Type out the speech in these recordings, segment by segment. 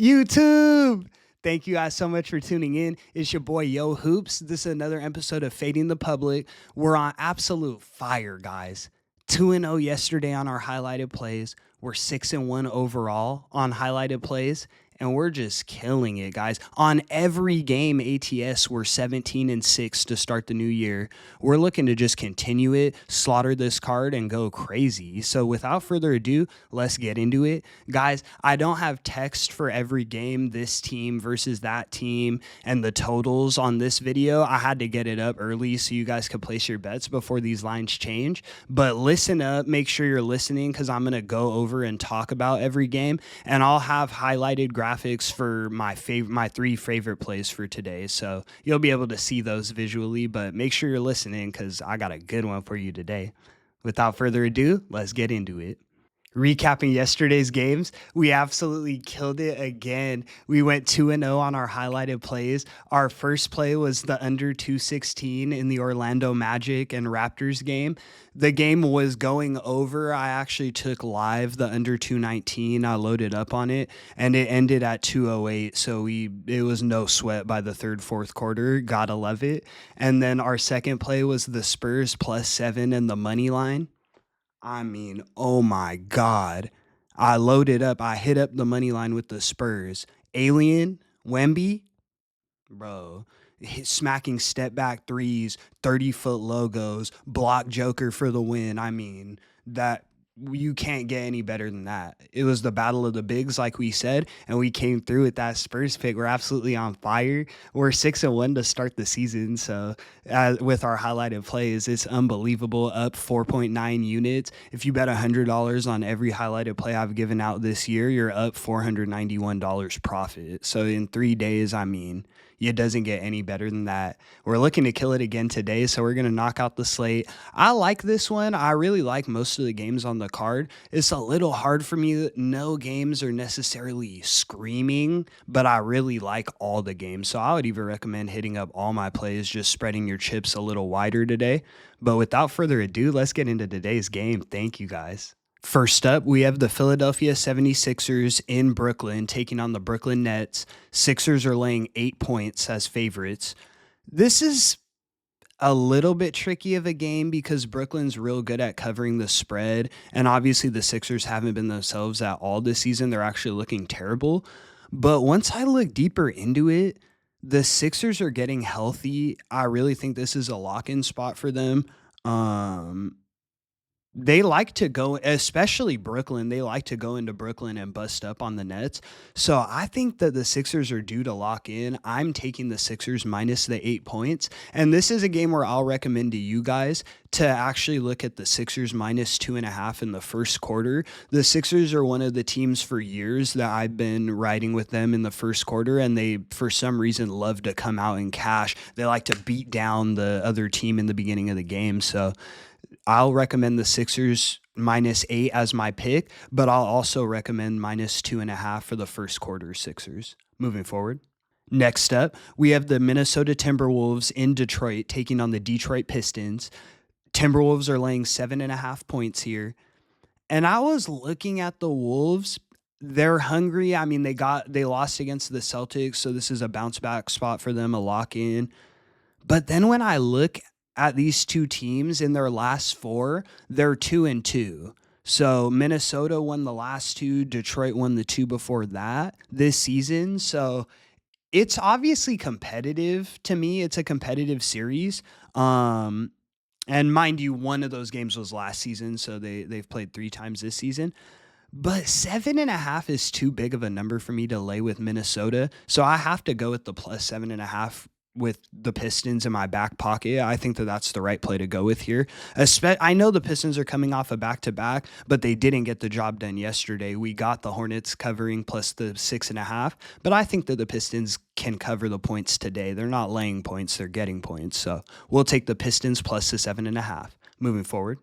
YouTube. Thank you guys so much for tuning in. It's your boy Yo Hoops. This is another episode of Fading the Public. We're on absolute fire, guys. 2-0 yesterday on our highlighted plays. We're 6-1 overall on highlighted plays. And we're just killing it, guys. On every game ATS, we're 17-6 to start the new year. We're looking to just continue it, slaughter this card, and go crazy. So without further ado, let's get into it. Guys, I don't have text for every game, this team versus that team, and the totals on this video. I had to get it up early so you guys could place your bets before these lines change. But listen up, make sure you're listening because I'm going to go over and talk about every game, and I'll have highlighted graphics for my three favorite plays for today. So you'll be able to see those visually, but make sure you're listening because I got a good one for you today. Without further ado, let's get into it. Recapping yesterday's games, we absolutely killed it again. We went 2-0 on our highlighted plays. Our first play was the under 216 in the Orlando Magic and Raptors game. The game was going over. I actually took live the under 219. I loaded up on it, and it ended at 208. So it was no sweat by the third, fourth quarter. Gotta love it. And then our second play was the Spurs +7 and the money line. I mean, oh my God. I loaded up. I hit up the money line with the Spurs. Alien, Wemby, bro, smacking step back threes, 30-foot logos, block Joker for the win. I mean, that you can't get any better than that. It was the battle of the bigs, like we said, and we came through with that Spurs pick. We're absolutely on fire. We're 6-1 to start the season. So with our highlighted plays, it's unbelievable. Up 4.9 units. If you bet $100 on every highlighted play I've given out this year, you're up $491 profit. So in 3 days, I mean, it doesn't get any better than that. We're looking to kill it again today, so we're going to knock out the slate. I like this one. I really like most of the games on the card. It's a little hard for me. No games are necessarily screaming, but I really like all the games. So I would even recommend hitting up all my plays, just spreading your chips a little wider today. But without further ado, let's get into today's game. Thank you, guys. First up, we have the Philadelphia 76ers in Brooklyn taking on the Brooklyn Nets. Sixers are laying 8 points as favorites. This is a little bit tricky of a game because Brooklyn's real good at covering the spread, and obviously the Sixers haven't been themselves at all this season. They're actually looking terrible. But once I look deeper into it, the Sixers are getting healthy. I really think this is a lock-in spot for them. They like to go, especially Brooklyn, they like to go into Brooklyn and bust up on the Nets. So I think that the Sixers are due to lock in. I'm taking the Sixers minus the 8 points. And this is a game where I'll recommend to you guys to actually look at the Sixers minus 2.5 in the first quarter. The Sixers are one of the teams for years that I've been riding with them in the first quarter, and they, for some reason, love to come out and cash. They like to beat down the other team in the beginning of the game. So I'll recommend the Sixers minus 8 as my pick, but I'll also recommend minus 2.5 for the first quarter Sixers. Moving forward. Next up, we have the Minnesota Timberwolves in Detroit taking on the Detroit Pistons. Timberwolves are laying 7.5 points here. And I was looking at the Wolves. They're hungry. I mean, they lost against the Celtics, so this is a bounce back spot for them, a lock in. But then when I look at these two teams in their last 4, they're 2-2. So Minnesota won the last 2, Detroit won the 2 before that this season. So it's obviously competitive to me. It's a competitive series. And mind you, one of those games was last season, so they've played 3 times this season. But 7.5 is too big of a number for me to lay with Minnesota. So I have to go with the plus 7.5 with the Pistons in my back pocket. I think that that's the right play to go with here. I know the Pistons are coming off a back-to-back, but they didn't get the job done yesterday. We got the Hornets covering plus the 6.5, but I think that the Pistons can cover the points today. They're not laying points, they're getting points. So we'll take the Pistons plus the 7.5. Moving forward.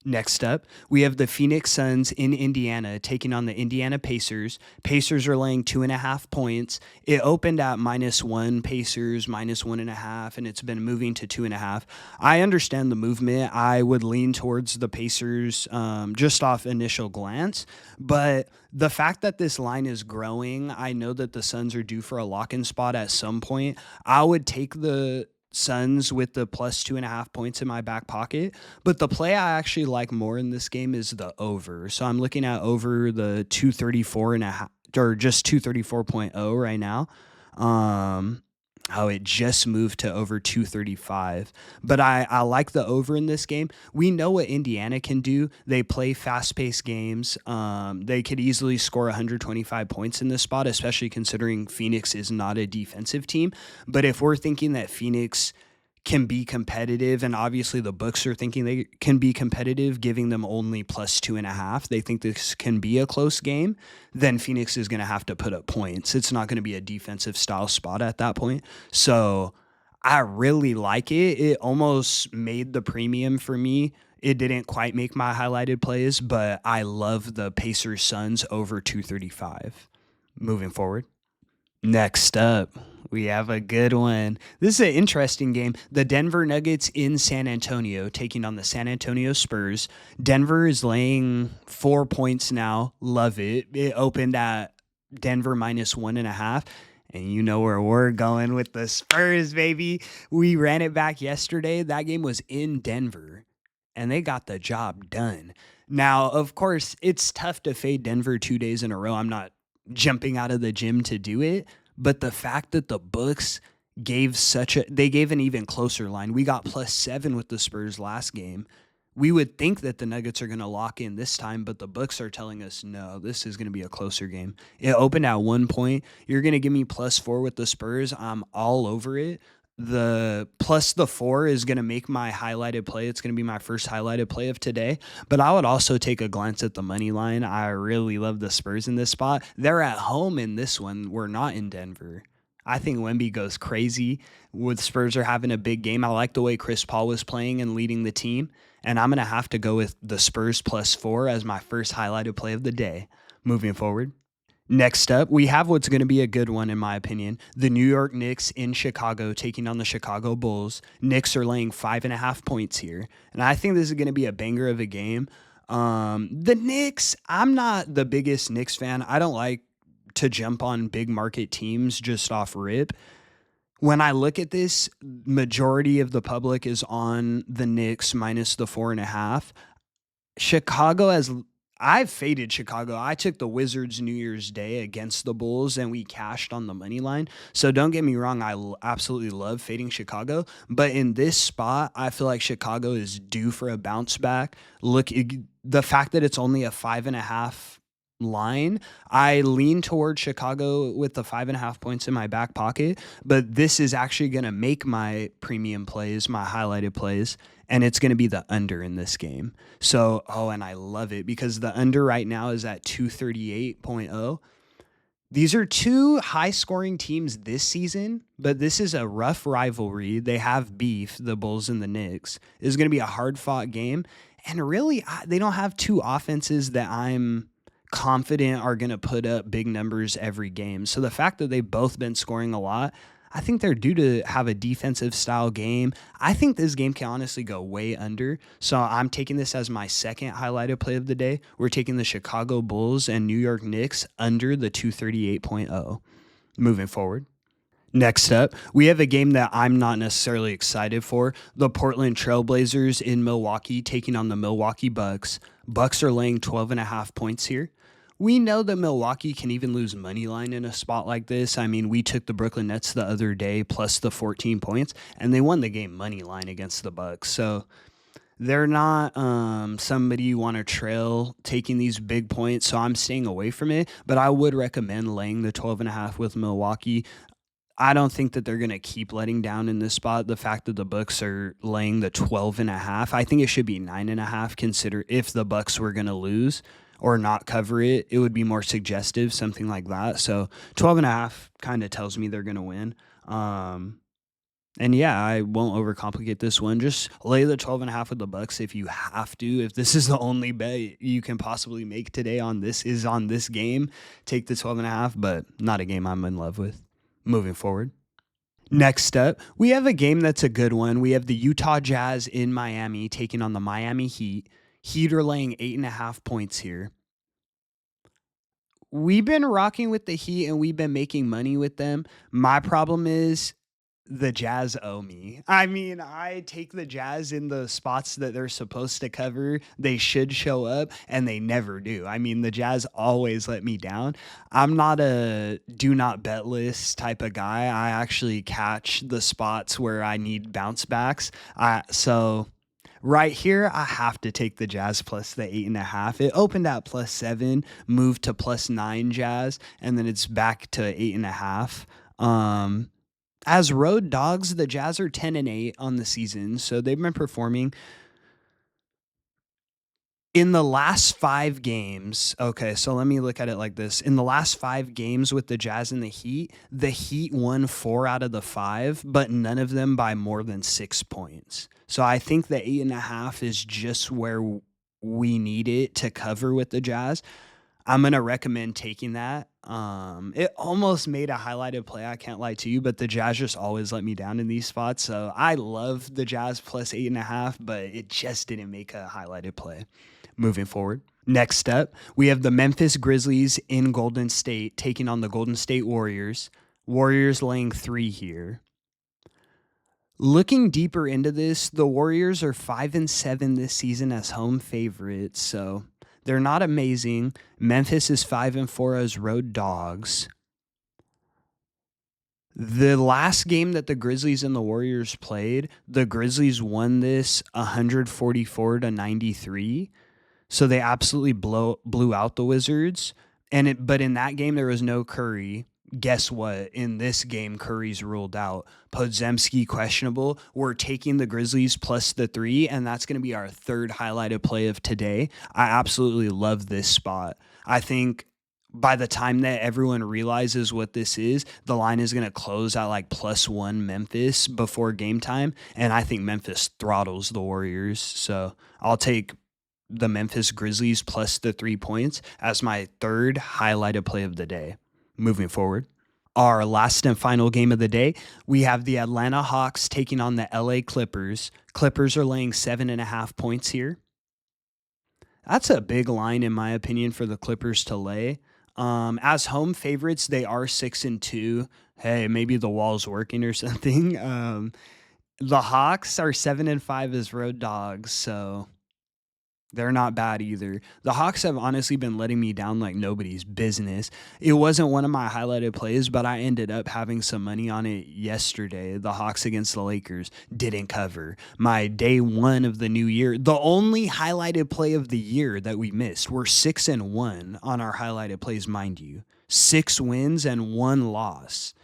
Next up, we have the Phoenix Suns in Indiana taking on the Indiana Pacers. Pacers are laying 2.5 points. It opened at -1, Pacers -1.5, and it's been moving to 2.5. I understand the movement. I would lean towards the Pacers just off initial glance, but the fact that this line is growing, I know that the Suns are due for a lock in spot at some point. I would take the Suns with the plus 2.5 points in my back pocket. But the play I actually like more in this game is the over. So I'm looking at over the 234.5 or just 234.0 right now. Um, Oh, it just moved to over 235. But I like the over in this game. We know what Indiana can do. They play fast paced games. They could easily score 125 points in this spot, especially considering Phoenix is not a defensive team. But if we're thinking that Phoenix can be competitive, and obviously the books are thinking they can be competitive, giving them only plus 2.5. They think this can be a close game, then Phoenix is going to have to put up points. It's not going to be a defensive style spot at that point. So I really like it. It almost made the premium for me. It didn't quite make my highlighted plays, but I love the Pacers Suns over 235. Moving forward. Next up, we have a good one. This is an interesting game. The Denver Nuggets in San Antonio taking on the San Antonio Spurs. Denver is laying 4 points now. Love it. It opened at Denver -1.5. And you know where we're going with the Spurs, baby. We ran it back yesterday. That game was in Denver, and they got the job done. Now, of course, it's tough to fade Denver 2 days in a row. I'm not jumping out of the gym to do it, but the fact that the books they gave an even closer line. We got +7 with the Spurs last game. We would think that the Nuggets are going to lock in this time, but the books are telling us no, this is going to be a closer game. It opened at 1 point. You're going to give me +4 with the Spurs. I'm all over it. The plus the 4 is going to make my highlighted play. It's going to be my first highlighted play of today. But I would also take a glance at the money line. I really love the Spurs in this spot. They're at home in this one. We're not in Denver. I think Wemby goes crazy. With Spurs are having a big game. I like the way Chris Paul was playing and leading the team. And I'm going to have to go with the Spurs +4 as my first highlighted play of the day. Moving forward. Next up, we have what's going to be a good one, in my opinion. The New York Knicks in Chicago taking on the Chicago Bulls. Knicks are laying 5.5 points here. And I think this is going to be a banger of a game. The Knicks, I'm not the biggest Knicks fan. I don't like to jump on big market teams just off rip. When I look at this, majority of the public is on the Knicks minus the 4.5. Chicago has I've faded Chicago. I took the Wizards New Year's Day against the Bulls and we cashed on the money line. So don't get me wrong, absolutely love fading Chicago, but in this spot, I feel like Chicago is due for a bounce back. The fact that it's only a 5.5 line, I lean towards Chicago with the 5.5 points in my back pocket, but this is actually going to make my premium plays, my highlighted plays, and it's going to be the under in this game. So, and I love it because the under right now is at 238.0. These are two high scoring teams this season, but this is a rough rivalry. They have beef, the Bulls and the Knicks. This is going to be a hard fought game. And really, they don't have two offenses that I'm confident are going to put up big numbers every game. So the fact that they've both been scoring a lot, I think they're due to have a defensive style game. I think this game can honestly go way under. So I'm taking this as my second highlighted play of the day. We're taking the Chicago Bulls and New York Knicks under the 238.0. Moving forward. Next up, we have a game that I'm not necessarily excited for. The Portland Trailblazers in Milwaukee taking on the Milwaukee Bucks. Bucks are laying 12.5 points here. We know that Milwaukee can even lose money line in a spot like this. I mean, we took the Brooklyn Nets the other day plus the 14 points, and they won the game money line against the Bucks. So they're not somebody you want to trail taking these big points, so I'm staying away from it. But I would recommend laying the 12.5 with Milwaukee. I don't think that they're going to keep letting down in this spot. The fact that the Bucks are laying the 12.5, I think it should be 9.5. Consider if the Bucks were going to lose or not cover it, it would be more suggestive, something like that. So 12.5 kind of tells me they're going to win. And yeah, I won't overcomplicate this one. Just lay the 12.5 with the Bucks if you have to. If this is the only bet you can possibly make today on this game, take the 12.5, but not a game I'm in love with. Moving forward. Next up, we have a game that's a good one. We have the Utah Jazz in Miami taking on the Miami Heat. Heat are laying 8.5 points here. We've been rocking with the Heat and we've been making money with them. My problem is the Jazz owe me. I mean, I take the Jazz in the spots that they're supposed to cover. They should show up, and they never do. I mean, the Jazz always let me down. I'm not a do not bet list type of guy. I actually catch the spots where I need bounce backs. So right here, I have to take the Jazz plus the 8.5. It opened at +7, moved to +9 Jazz, and then it's back to 8.5. As road dogs, the Jazz are 10-8 on the season, so they've been performing. In the last 5 games, okay, so let me look at it like this. In the last 5 games with the Jazz and the Heat won 4 out of the 5, but none of them by more than 6 points. So I think the 8.5 is just where we need it to cover with the Jazz. I'm gonna recommend taking that. It almost made a highlighted play. I can't lie to you, but the Jazz just always let me down in these spots. So I love the Jazz plus 8.5, but it just didn't make a highlighted play. Moving forward. Next up, we have the Memphis Grizzlies in Golden State taking on the Golden State Warriors. Warriors laying 3 here. Looking deeper into this, the Warriors are 5-7 this season as home favorites, so they're not amazing. Memphis is 5-4 as road dogs. The last game that the Grizzlies and the Warriors played, the Grizzlies won this 144-93. So they absolutely blew out the Wizards. But in that game there was no Curry. Guess what? In this game, Curry's ruled out. Podziemski questionable. We're taking the Grizzlies plus the 3, and that's going to be our third highlighted play of today. I absolutely love this spot. I think by the time that everyone realizes what this is, the line is going to close at like +1 Memphis before game time, and I think Memphis throttles the Warriors. So I'll take the Memphis Grizzlies plus the 3 points as my third highlighted play of the day. Moving forward, our last and final game of the day, we have the Atlanta Hawks taking on the LA Clippers. Clippers are laying 7.5 points here. That's a big line, in my opinion, for the Clippers to lay. As home favorites, they are 6-2. Hey, maybe the wall's working or something. The Hawks are 7-5 as road dogs, so they're not bad either. The Hawks have honestly been letting me down like nobody's business. It wasn't one of my highlighted plays, but I ended up having some money on it yesterday. The Hawks against the Lakers didn't cover. My day 1 of the new year, the only highlighted play of the year that we missed, we're 6-1 on our highlighted plays, mind you. 6 wins and 1 loss.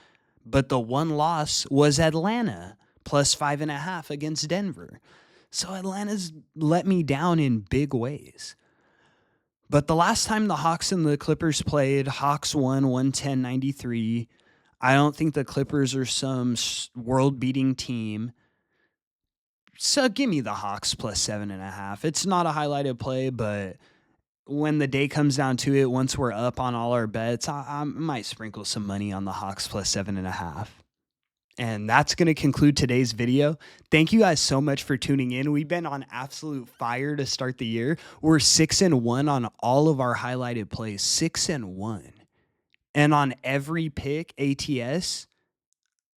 But the 1 loss was Atlanta, plus 5.5 against Denver. So Atlanta's let me down in big ways. But the last time the Hawks and the Clippers played, Hawks won 110-93. I don't think the Clippers are some world-beating team. So give me the Hawks plus 7.5. It's not a highlighted play, but when the day comes down to it, once we're up on all our bets, I might sprinkle some money on the Hawks plus 7.5. And that's going to conclude today's video. Thank you guys so much for tuning in. We've been on absolute fire to start the year. We're 6-1 on all of our highlighted plays. 6-1. And on every pick, ATS,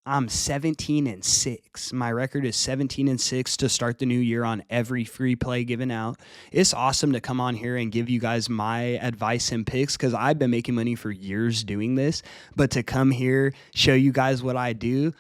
I'm 17-6. My record is 17-6 to start the new year on every free play given out. It's awesome to come on here and give you guys my advice and picks because I've been making money for years doing this. But to come here, show you guys what I do,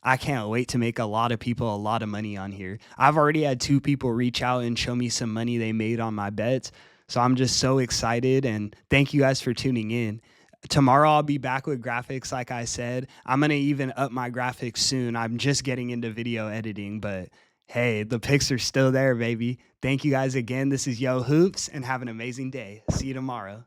I can't wait to make a lot of people a lot of money on here. I've already had 2 people reach out and show me some money they made on my bets. So I'm just so excited, and thank you guys for tuning in. Tomorrow I'll be back with graphics, like I said. I'm going to even up my graphics soon. I'm just getting into video editing, but hey, the pics are still there, baby. Thank you guys again. This is Yo Hoops, and have an amazing day. See you tomorrow.